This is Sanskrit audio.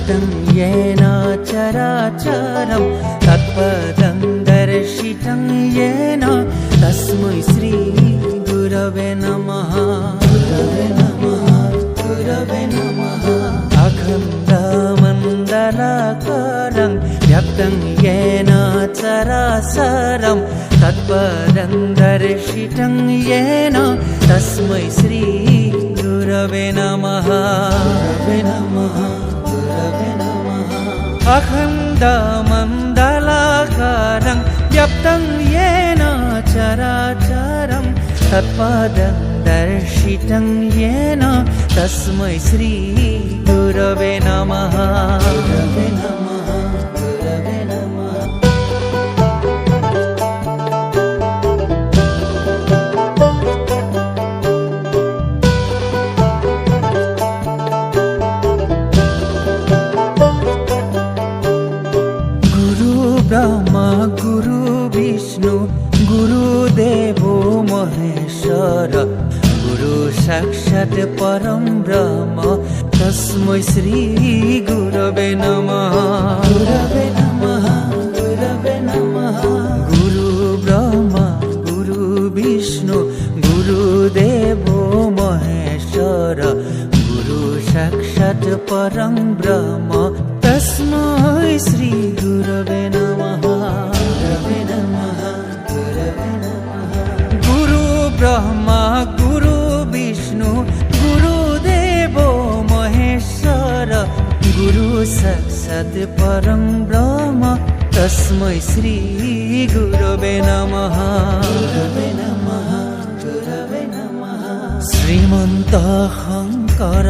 व्याप्तं येन चराचरं तत्पदं दर्शितं येन तस्मै श्री गुरवे नमः। गुरवे नमः, गुरवे नमः। अखण्डमण्डलाकारं व्याप्तं येन चराचरं तत्पदं दर्शितं येन तस्मै श्री गुरवे नमः। गुरवे नमः, गुरवे नमः। अखण्डमण्डलाकारं व्याप्तं येन चराचरं तत्पदं दर्शितं येन तस्मै श्री गुरवे नमः। गुरवे नमः, गुरवे नमः। गुरु ब्रह्मा गुरु विष्णु गुरुदेवो महेश्वर गुरु साक्षात् परं ब्रह्म तस्मै श्री गुरवे नमः। गुरवे नमः, गुरवे नमः। गुरु ब्रह्मा गुरु विष्णु गुरुदेवो महेश्वर गुरु साक्षात् परं ब्रह्म तस्मै श्री गुरवे नमः। गुरवे नमः, गुरवे नमः। गुरु ब्रह्मा गुरु विष्णु गुरुदेवो महेश्वर गुरु साक्षात् परं ब्रह्म तस्मै श्री गुरवे नमः। गुरवे नमः, गुरवे नमः। श्रीमन्त शङ्कर